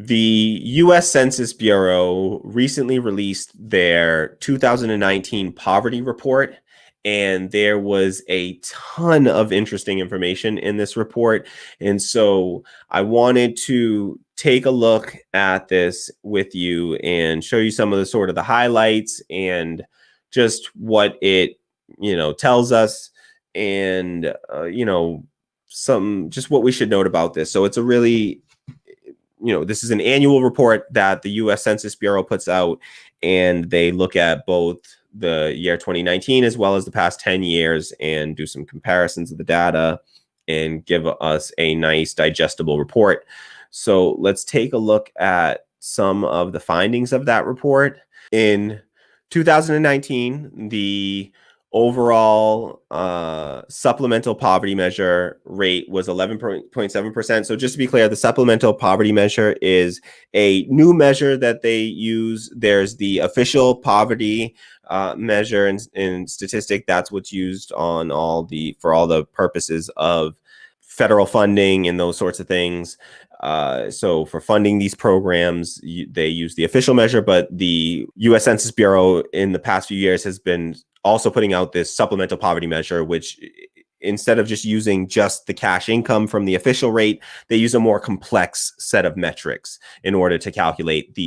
The U.S. Census Bureau recently released their 2019 poverty report, and there was a ton of interesting information in this report. And so I wanted to take a look at this with you and show you some of the sort of the highlights and just what it, tells us, and, some just what we should note about this. So it's a really, this is an annual report that the U.S. Census Bureau puts out, and they look at both the year 2019 as well as the past 10 years and do some comparisons of the data and give us a nice digestible report. So let's take a look at some of the findings of that report. In 2019, the overall supplemental poverty measure rate was 11.7%. So just to be clear, the supplemental poverty measure is a new measure that they use. There's the official poverty measure and statistic. That's what's used on for all the purposes of federal funding and those sorts of things. So for funding these programs, they use the official measure, but the U.S. Census Bureau in the past few years has been also putting out this supplemental poverty measure, which instead of just using just the cash income from the official rate, they use a more complex set of metrics in order to calculate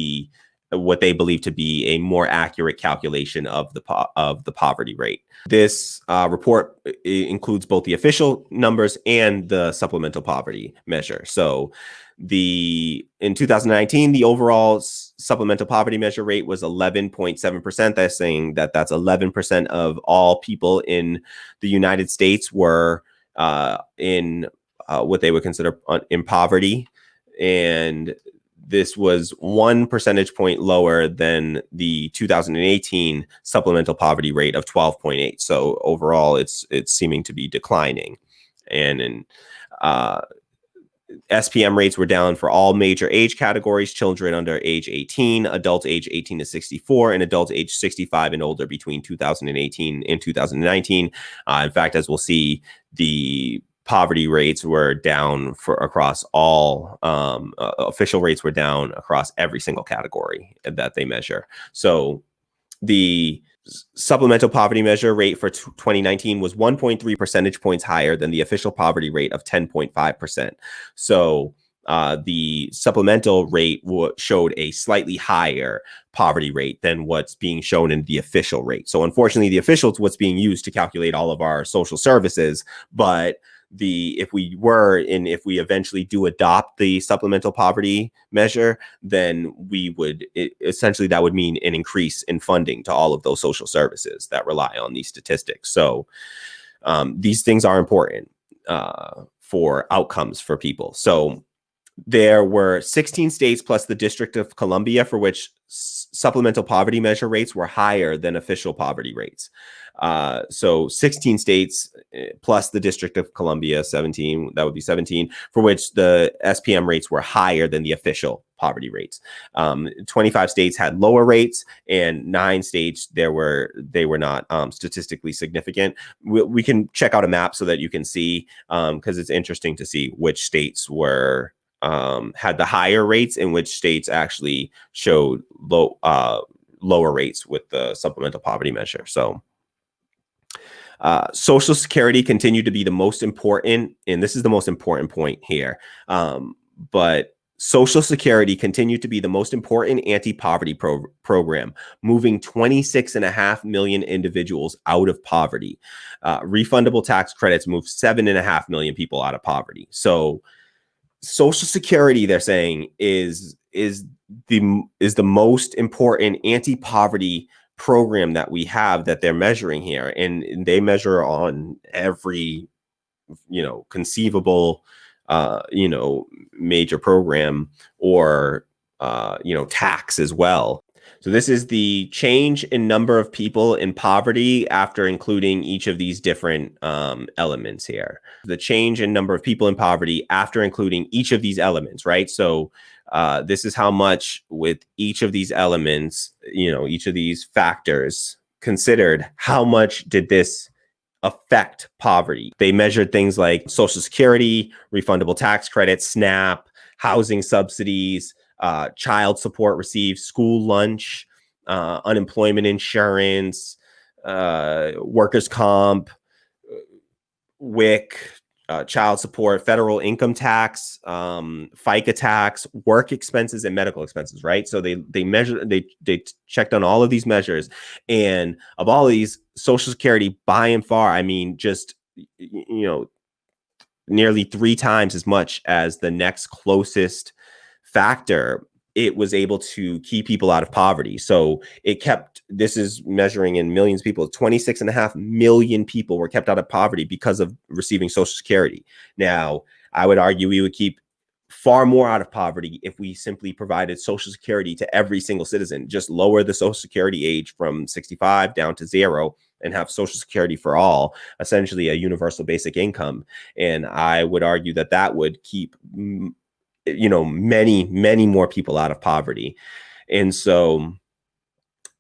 what they believe to be a more accurate calculation of the poverty rate. This report includes both the official numbers and the supplemental poverty measure. So in 2019, the overall supplemental poverty measure rate was 11.7%. That's saying that's 11% of all people in the United States were in what they would consider in poverty. And this was 1 percentage point lower than the 2018 supplemental poverty rate of 12.8. So overall, it's seeming to be declining. And SPM rates were down for all major age categories: children under age 18, adults age 18 to 64, and adults age 65 and older between 2018 and 2019. In fact, as we'll see, the poverty rates were down across all official rates were down across every single category that they measure. So the supplemental poverty measure rate for 2019 was 1.3 percentage points higher than the official poverty rate of 10.5%. So the supplemental rate showed a slightly higher poverty rate than what's being shown in the official rate. So unfortunately, the official is what's being used to calculate all of our social services, but if we eventually do adopt the supplemental poverty measure, then essentially that would mean an increase in funding to all of those social services that rely on these statistics. So these things are important for outcomes for people. So there were 16 states plus the District of Columbia for which supplemental poverty measure rates were higher than official poverty rates. So 16 states plus the District of Columbia, 17, that would be 17, for which the SPM rates were higher than the official poverty rates. 25 states had lower rates, and 9 states they were not statistically significant. We can check out a map so that you can see, because it's interesting to see which states had the higher rates and which states actually showed lower rates with the supplemental poverty measure. So Social Security continued to be the most important, and this is the most important point here. But Social Security continued to be the most important anti-poverty program, moving 26.5 million individuals out of poverty. Refundable tax credits moved 7.5 million people out of poverty. So Social Security, they're saying, is the most important anti-poverty program that we have that they're measuring here, and they measure on every conceivable major program or tax as well. So this is the change in number of people in poverty after including each of these different elements here. The change in number of people in poverty after including each of these elements, right? So this is how much with each of these elements, each of these factors considered, how much did this affect poverty? They measured things like Social Security, refundable tax credits, SNAP, housing subsidies, child support received, school lunch, unemployment insurance, workers' comp, WIC, child support, federal income tax, FICA tax, work expenses, and medical expenses. Right. So they checked on all of these measures, and of all of these, Social Security, by and far, I mean, just nearly 3 times as much as the next closest factor, it was able to keep people out of poverty. So it kept, this is measuring in millions of people, 26.5 million people were kept out of poverty because of receiving Social Security. Now, I would argue we would keep far more out of poverty if we simply provided Social Security to every single citizen, just lower the Social Security age from 65 down to 0 and have Social Security for all, essentially a universal basic income. And I would argue that that would keep, many more people out of poverty. And so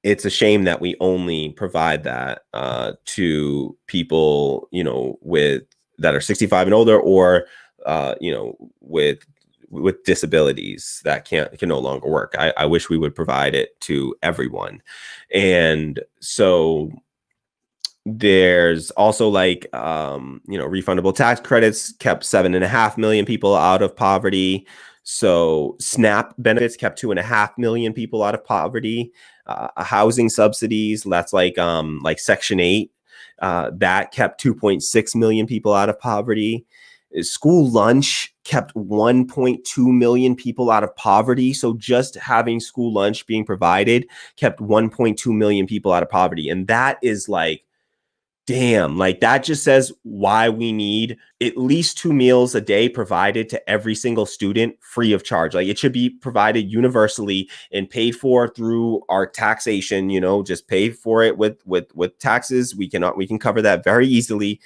it's a shame that we only provide that to people, with that are 65 and older, or with disabilities that can no longer work. I wish we would provide it to everyone. And so there's also refundable tax credits kept 7.5 million people out of poverty. So SNAP benefits kept 2.5 million people out of poverty. Housing subsidies, that's like Section 8, that kept 2.6 million people out of poverty. School lunch kept 1.2 million people out of poverty. So just having school lunch being provided kept 1.2 million people out of poverty. And that is damn, that just says why we need at least 2 meals a day provided to every single student free of charge. It should be provided universally and paid for through our taxation. Just pay for it with taxes. We can cover that very easily.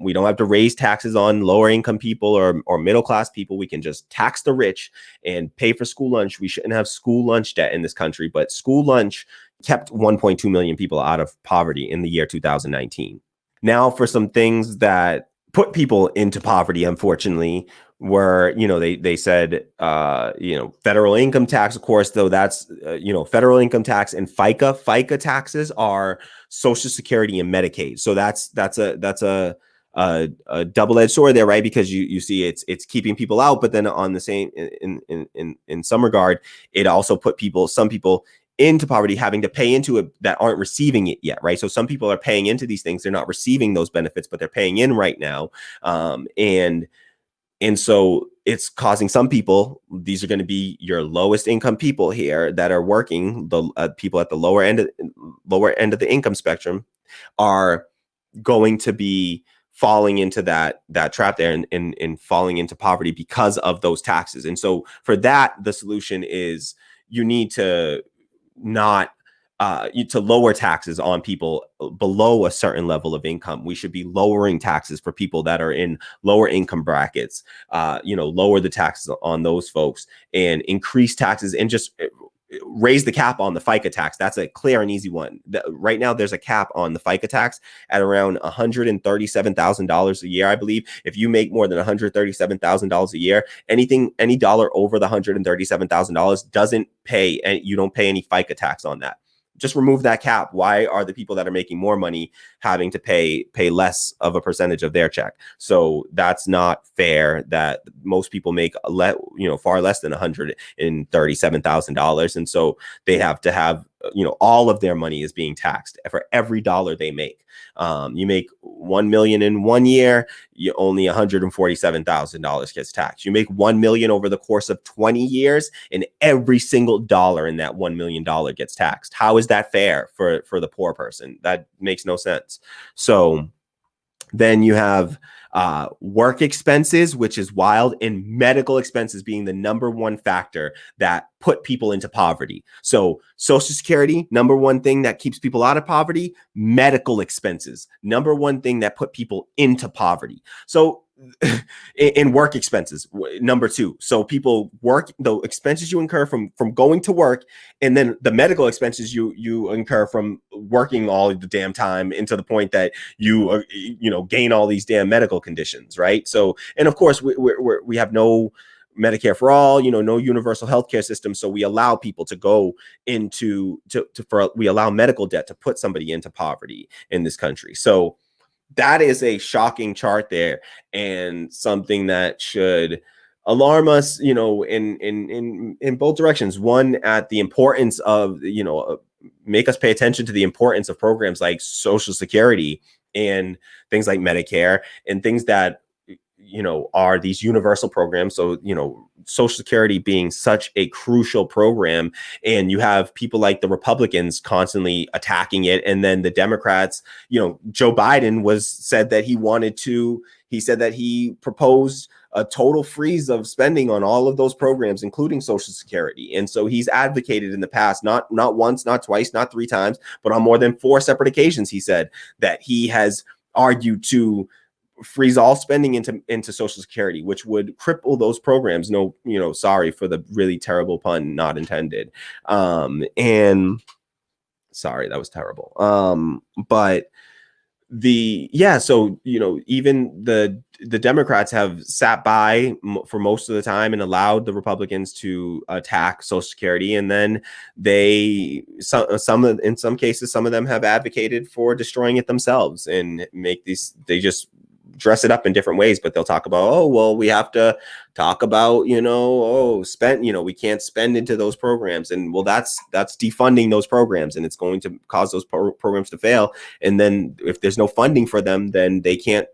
We don't have to raise taxes on lower income people or middle class people. We can just tax the rich and pay for school lunch. We shouldn't have school lunch debt in this country, but school lunch kept 1.2 million people out of poverty in the year 2019. Now, for some things that put people into poverty, unfortunately, were, they said, federal income tax, of course, though that's, federal income tax and FICA taxes are Social Security and Medicaid. So that's a double-edged sword there, right? Because you see it's keeping people out, but then on the same, in some regard, it also put some people into poverty, having to pay into it that aren't receiving it yet, right? So some people are paying into these things. They're not receiving those benefits, but they're paying in right now. And so it's causing some people, these are going to be your lowest income people here that are working, the people at the lower end of the income spectrum are going to be falling into that trap there and falling into poverty because of those taxes. And so for that, the solution is you need to to lower taxes on people below a certain level of income. We should be lowering taxes for people that are in lower income brackets, lower the taxes on those folks and increase taxes and just raise the cap on the FICA tax. That's a clear and easy one. Right now, there's a cap on the FICA tax at around $137,000 a year, I believe. If you make more than $137,000 a year, any dollar over the $137,000 doesn't pay, and you don't pay any FICA tax on that. Just remove that cap. Why are the people that are making more money having to pay less of a percentage of their check? So that's not fair that most people make far less than $137,000. And so they have to have, all of their money is being taxed for every dollar they make. You make 1 million in 1 year, only $147,000 gets taxed. You make 1 million over the course of 20 years, and every single dollar in that $1 million gets taxed. How is that fair for the poor person? That makes no sense. So then you have work expenses, which is wild, and medical expenses being the number one factor that put people into poverty. So Social Security, number one thing that keeps people out of poverty. Medical expenses, number one thing that put people into poverty. So in work expenses, number two. So people work, the expenses you incur from going to work, and then the medical expenses you incur from working all the damn time, into the point that you gain all these damn medical conditions, right? So, and of course we have no Medicare for all, no universal healthcare system. So we allow people to go we allow medical debt to put somebody into poverty in this country. So that is a shocking chart there, and something that should alarm us, in both directions. One, at the importance of, make us pay attention to the importance of programs like Social Security and things like Medicare and things that are these universal programs. So, Social Security being such a crucial program, and you have people like the Republicans constantly attacking it. And then the Democrats, Joe Biden said that he proposed a total freeze of spending on all of those programs, including Social Security. And so he's advocated in the past, not once, not twice, not three times, but on more than 4 separate occasions, he said that he has argued to freeze all spending into Social Security, which would cripple those programs. No, sorry for the really terrible pun, not intended. And sorry, that was terrible. But so even the Democrats have sat by for most of the time and allowed the Republicans to attack Social Security, and then in some cases, some of them have advocated for destroying it themselves and they just dress it up in different ways. But they'll talk about, oh, well, we have to talk about, we can't spend into those programs. And well, that's defunding those programs, and it's going to cause those programs to fail. And then if there's no funding for them, then they can't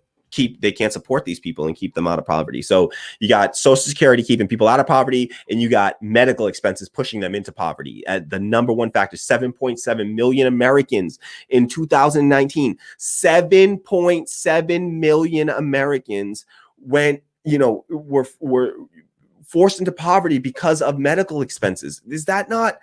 support these people and keep them out of poverty. So you got Social Security keeping people out of poverty, and you got medical expenses pushing them into poverty. The number one factor, 7.7 million Americans in 2019, 7.7 million Americans were forced into poverty because of medical expenses. Is that not...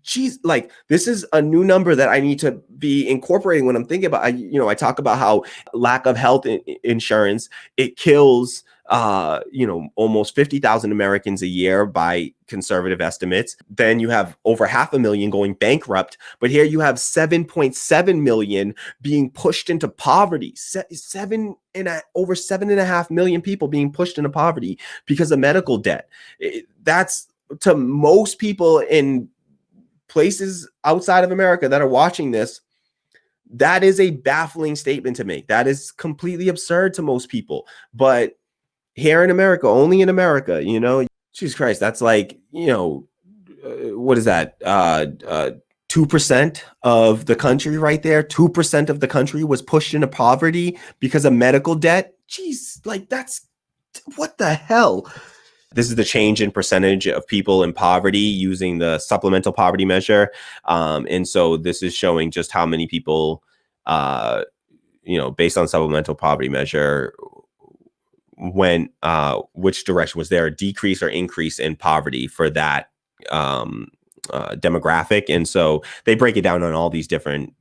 Geez, like, this is a new number that I need to be incorporating when I'm thinking about, I talk about how lack of health insurance, it kills, almost 50,000 Americans a year by conservative estimates. Then you have over 500,000 going bankrupt, but here you have 7.7 million being pushed into poverty. Over 7.5 million people being pushed into poverty because of medical debt. That's, to most people in places outside of America that are watching this, that is a baffling statement to make. That is completely absurd to most people. But here in America, only in America, Jesus Christ, that's like, what is that? 2% of the country right there. 2% of the country was pushed into poverty because of medical debt. Jeez, like, that's, what the hell? This is the change in percentage of people in poverty using the supplemental poverty measure. And so this is showing just how many people, based on supplemental poverty measure, went, which direction. Was there a decrease or increase in poverty for that demographic? And so they break it down on all these different,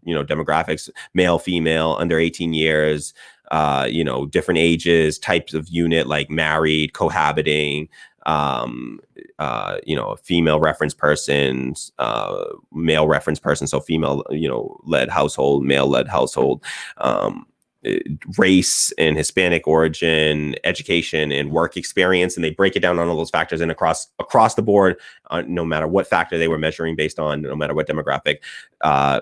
demographics: male, female, under 18 years, different ages, types of unit, like married, cohabiting, female reference persons, male reference person. So female, led household, male led household, race and Hispanic origin, education and work experience. And they break it down on all those factors, and across the board, no matter what factor they were measuring based on, no matter what demographic,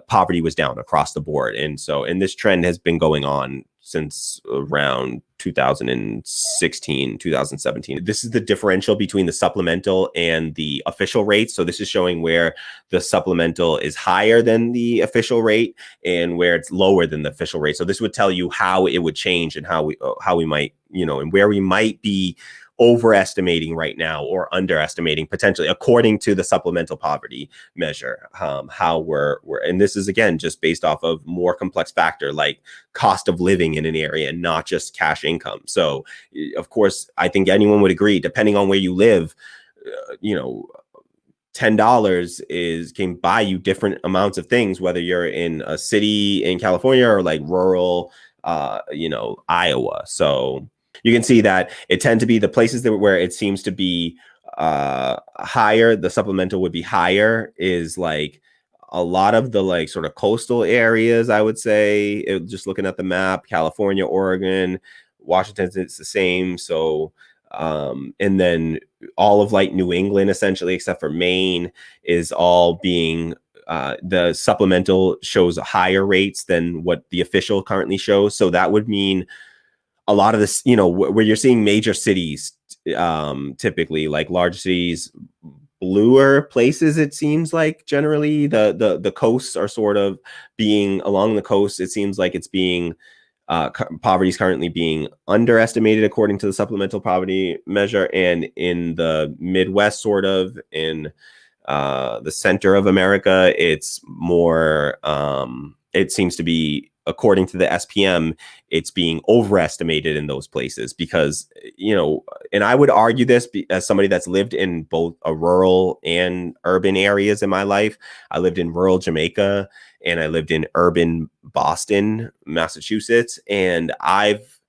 poverty was down across the board. And this trend has been going on since around 2016, 2017. This is the differential between the supplemental and the official rate. So this is showing where the supplemental is higher than the official rate and where it's lower than the official rate. So this would tell you how it would change and how we might, and where we might be overestimating right now or underestimating potentially, according to the supplemental poverty measure, how we're, and this is again just based off of more complex factor like cost of living in an area and not just cash income. So of course, I think anyone would agree, depending on where you live, $10 can buy you different amounts of things, whether you're in a city in California or like rural, Iowa. So you can see that it tend to be the places where it seems to be higher, the supplemental would be higher, is like a lot of the like sort of coastal areas, I would say. Just looking at the map, California, Oregon, Washington, it's the same. So And then all of like New England, essentially, except for Maine, is all being the supplemental shows higher rates than what the official currently shows. So that would mean a lot of this, where you're seeing major cities, typically like large cities, bluer places. It seems like generally the coasts are sort of being along the coast. It seems like it's being poverty is currently being underestimated according to the supplemental poverty measure, and in the Midwest, sort of in the center of America, it's more. It seems to be, according to the SPM, it's being overestimated in those places because, and I would argue this as somebody that's lived in both a rural and urban areas in my life. I lived in rural Jamaica and I lived in urban Boston, Massachusetts, and I've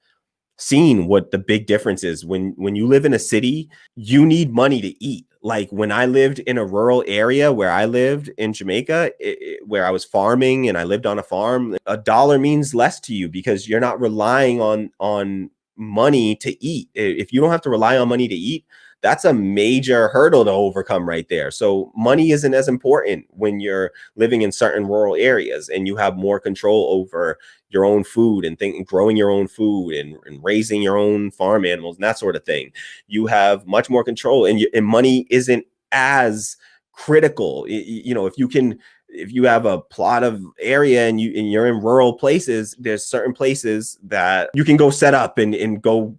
seen what the big difference is. When you live in a city, you need money to eat. Like when I lived in a rural area where I lived in Jamaica, where I was farming and I lived on a farm, a dollar means less to you because you're not relying on money to eat. If you don't have to rely on money to eat, that's a major hurdle to overcome right there. So money isn't as important when you're living in certain rural areas and you have more control over your own food and growing your own food and raising your own farm animals and that sort of thing. You have much more control, and money isn't as critical. If you have a plot of area and you're in rural places, there's certain places that you can go set up and go,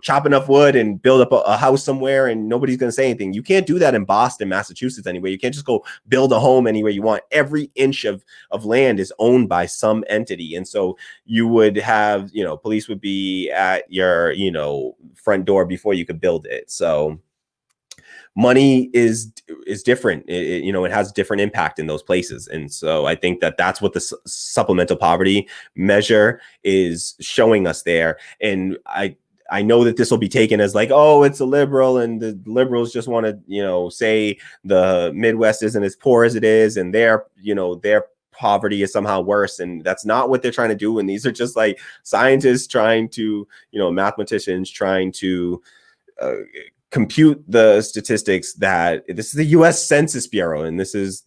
chop enough wood and build up a house somewhere and nobody's going to say anything. You can't do that in Boston, Massachusetts anyway. You can't just go build a home anywhere you want. Every inch of land is owned by some entity. And so you would have, police would be at your, front door before you could build it. So money is different. It has different impact in those places. And so I think that's what the supplemental poverty measure is showing us there. And I know that this will be taken as like, oh, it's a liberal and the liberals just want to, say the Midwest isn't as poor as it is and their poverty is somehow worse. And that's not what they're trying to do. And these are just like scientists trying to, mathematicians trying to compute the statistics. That this is the U.S. Census Bureau, and this is,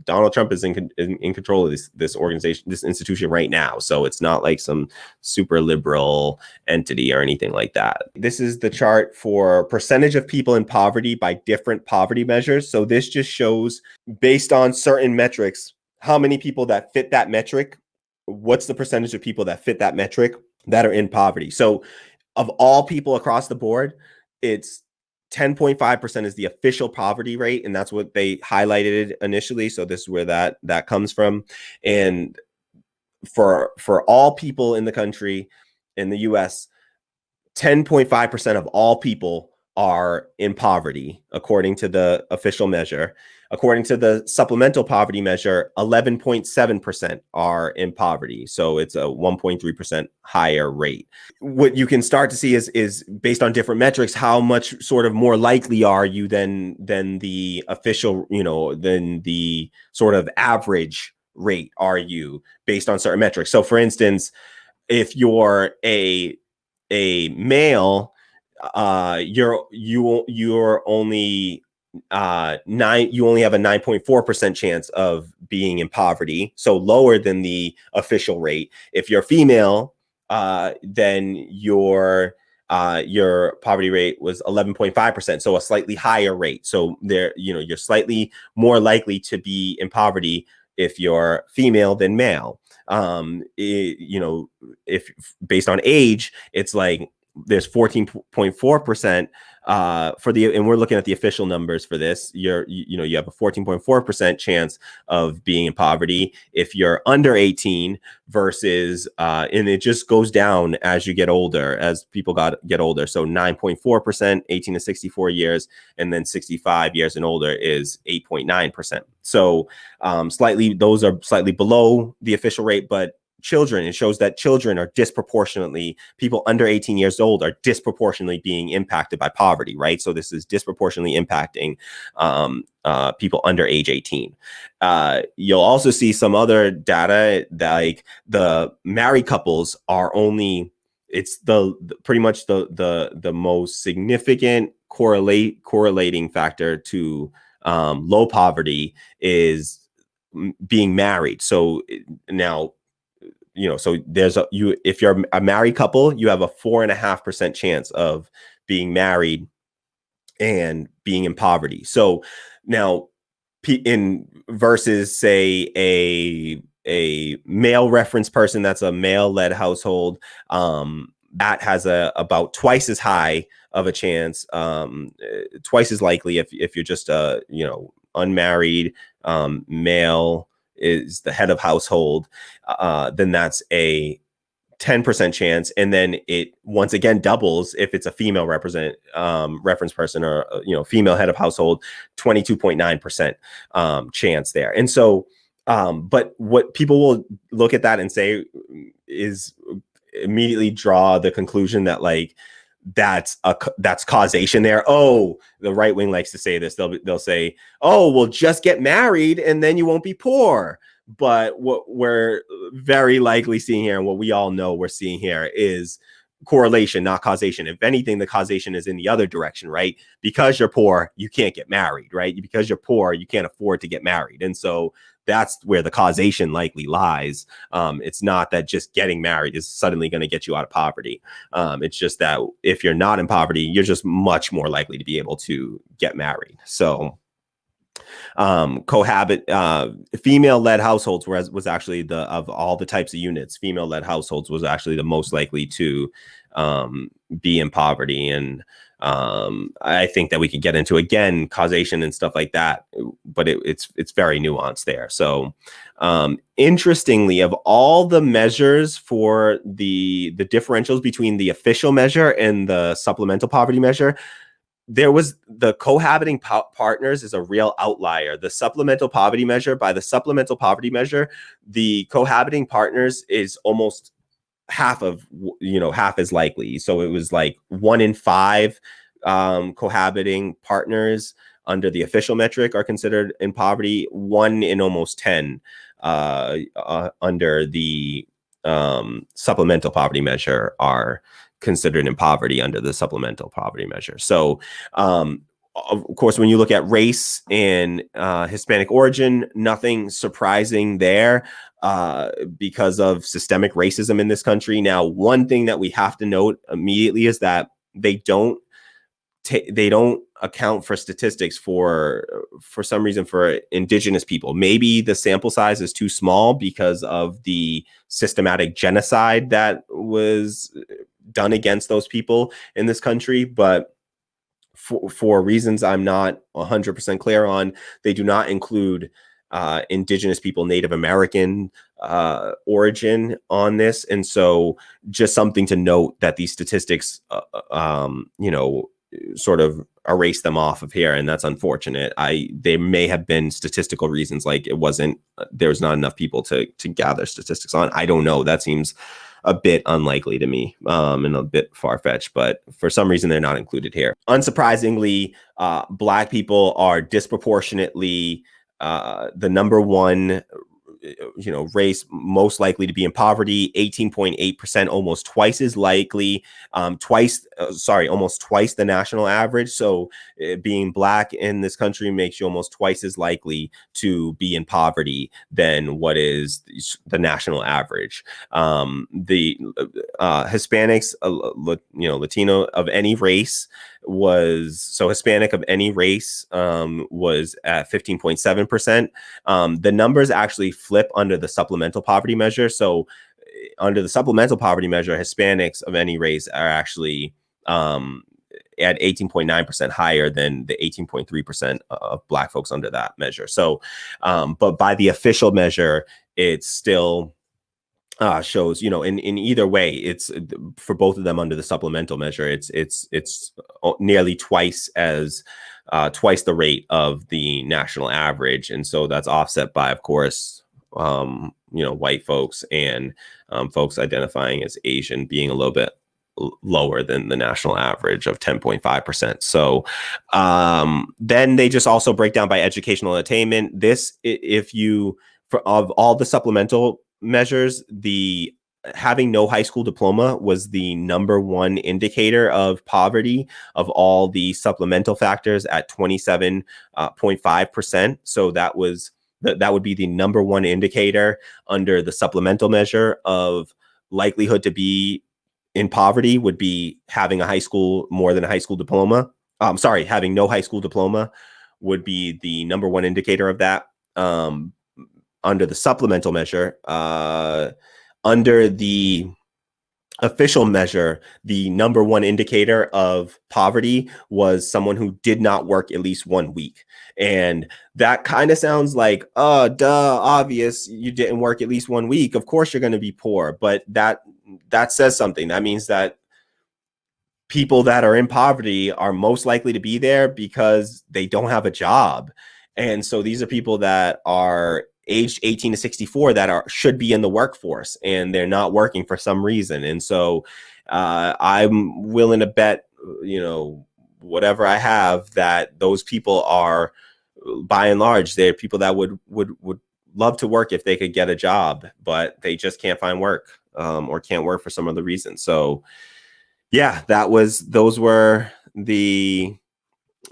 Donald Trump is in control of this organization, this institution right now. So it's not like some super liberal entity or anything like that. This is the chart for percentage of people in poverty by different poverty measures. So this just shows, based on certain metrics, how many people that fit that metric. What's the percentage of people that fit that metric that are in poverty? So of all people across the board, it's 10.5% is the official poverty rate, and that's what they highlighted initially. So this is where that comes from. And for all people in the country, in the US, 10.5% of all people are in poverty, according to the official measure. According to the supplemental poverty measure, 11.7% are in poverty. So it's a 1.3% higher rate. What you can start to see is based on different metrics, how much sort of more likely are you than the official, than the sort of average rate are you based on certain metrics. So for instance, if you're a male, you're only you only have a 9.4% chance of being in poverty, so lower than the official rate. If you're female, then your poverty rate was 11.5%, so a slightly higher rate. So there, you're slightly more likely to be in poverty if you're female than male. If based on age, it's like there's 14.4% and we're looking at the official numbers for this. You have a 14.4% chance of being in poverty if you're under 18 versus and it just goes down as you get older, as people get older. So 9.4%, 18 to 64 years, and then 65 years and older is 8.9%. So those are slightly below the official rate, but children, it shows that children are people under 18 years old are disproportionately being impacted by poverty, right? So this is disproportionately impacting people under age 18. You'll also see some other data that like the married couples are only it's pretty much the most significant correlating factor to low poverty is being married. So now, so there's if you're a married couple, you have a 4.5% chance of being married and being in poverty. So now, in versus say a male reference person that's a male led household, that has about twice as high of a chance, twice as likely if you're just a unmarried male is the head of household, then that's a 10% chance, and then it once again doubles if it's a female reference person, or female head of household, 22.9% chance there. And so but what people will look at that and say is immediately draw the conclusion that like that's causation there. Oh, the right wing likes to say this. They'll say, oh, well, just get married and then you won't be poor. But what we're very likely seeing here, and what we all know we're seeing here, is correlation, not causation. If anything, the causation is in the other direction, right? Because you're poor, you can't get married, right? Because you're poor, you can't afford to get married. And so that's where the causation likely lies. It's not that just getting married is suddenly going to get you out of poverty. It's just that if you're not in poverty, you're just much more likely to be able to get married. So female-led households was actually of all the types of units, female-led households was actually the most likely to be in poverty. And I think that we could get into, again, causation and stuff like that, but it's very nuanced there. So interestingly, of all the measures for the differentials between the official measure and the supplemental poverty measure, there was the cohabiting partners is a real outlier. The supplemental poverty measure, by the supplemental poverty measure, the cohabiting partners is almost half as likely. So it was like 1 in 5 cohabiting partners under the official metric are considered in poverty. 1 in almost 10 under the supplemental poverty measure are considered in poverty under the supplemental poverty measure. So of course, when you look at race and Hispanic origin, nothing surprising there because of systemic racism in this country. Now, one thing that we have to note immediately is that they don't account for statistics for some reason for indigenous people. Maybe the sample size is too small because of the systematic genocide that was done against those people in this country, but for reasons I'm not 100% clear on, they do not include indigenous people, Native American origin on this. And so just something to note that these statistics sort of erase them off of here, and that's unfortunate. They may have been statistical reasons, like there was not enough people to gather statistics on. I don't know. That seems a bit unlikely to me, and a bit far-fetched, but for some reason they're not included here. Unsurprisingly, Black people are disproportionately the number one race most likely to be in poverty. 18.8%, almost twice as likely, almost twice the national average. So being Black in this country makes you almost twice as likely to be in poverty than what is the national average. The Hispanics, Latino of any race Hispanic of any race was at 15.7%. The numbers actually flip under the supplemental poverty measure. So under the supplemental poverty measure, Hispanics of any race are actually at 18.9% higher than the 18.3% of Black folks under that measure. So, but by the official measure, it's still shows, in either way, it's for both of them under the supplemental measure, it's nearly twice the rate of the national average. And so that's offset by, of course, white folks and folks identifying as Asian being a little bit lower than the national average of 10.5%. So then they just also break down by educational attainment. Of all the supplemental measures, the having no high school diploma was the number one indicator of poverty of all the supplemental factors at 27.5%. So that would be the number one indicator under the supplemental measure of likelihood to be in poverty would be having more than a high school diploma. Having no high school diploma would be the number one indicator of that. Under the supplemental measure, under the official measure, the number one indicator of poverty was someone who did not work at least 1 week. And that kind of sounds like, oh, duh, obvious. You didn't work at least 1 week. Of course you're going to be poor. But that says something. That means that people that are in poverty are most likely to be there because they don't have a job. And so these are people that are aged 18 to 64 that should be in the workforce, and they're not working for some reason. And so I'm willing to bet, whatever I have, that those people are, by and large, they're people that would love to work if they could get a job, but they just can't find work, or can't work for some other reason. So yeah, those were the,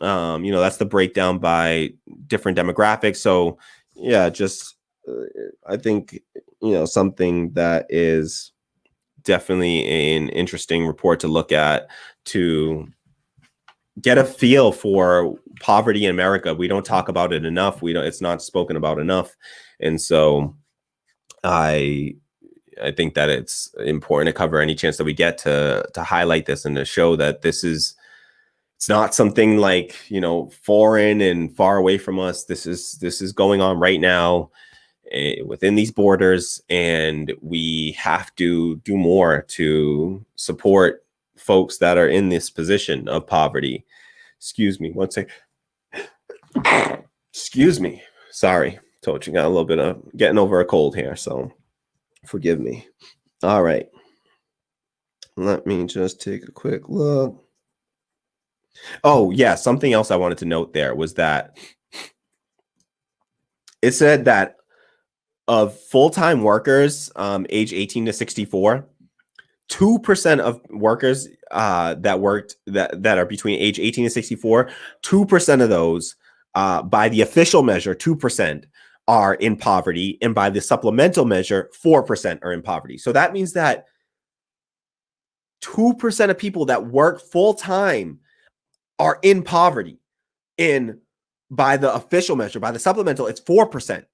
that's the breakdown by different demographics. So yeah, just, I think, something that is definitely an interesting report to look at to get a feel for poverty in America. We don't talk about it enough. It's not spoken about enough. And so I think that it's important to cover any chance that we get to highlight this and to show that it's not something like, foreign and far away from us. This is going on right now within these borders, and we have to do more to support folks that are in this position of poverty. Excuse me, one second. Excuse me. Sorry, told you, got a little bit of getting over a cold here, so forgive me. All right. Let me just take a quick look. Oh, yeah. Something else I wanted to note there was that it said that of full-time workers, age 18 to 64, 2% of workers that are between age 18 and 64, 2% of those, by the official measure, 2% are in poverty, and by the supplemental measure, 4% are in poverty. So that means that 2% of people that work full-time are in poverty. And by the official measure, by the supplemental, it's 4%.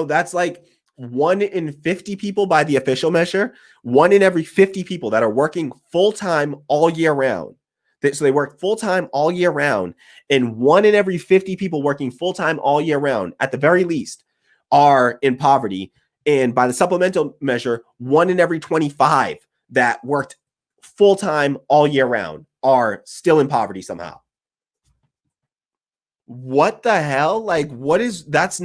That's like 1 in 50 people by the official measure, 1 in every 50 people that are working full-time all year round. So they work full-time all year round, and 1 in every 50 people working full-time all year round, at the very least, are in poverty. And by the supplemental measure, 1 in every 25 that worked full-time all year round are still in poverty somehow. What the hell? Like, that's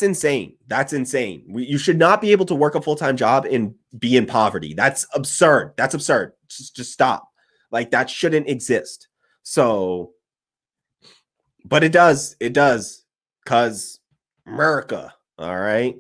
insane. That's insane. You should not be able to work a full-time job and be in poverty. That's absurd. Just stop. Like, that shouldn't exist. So, but it does because America. All right.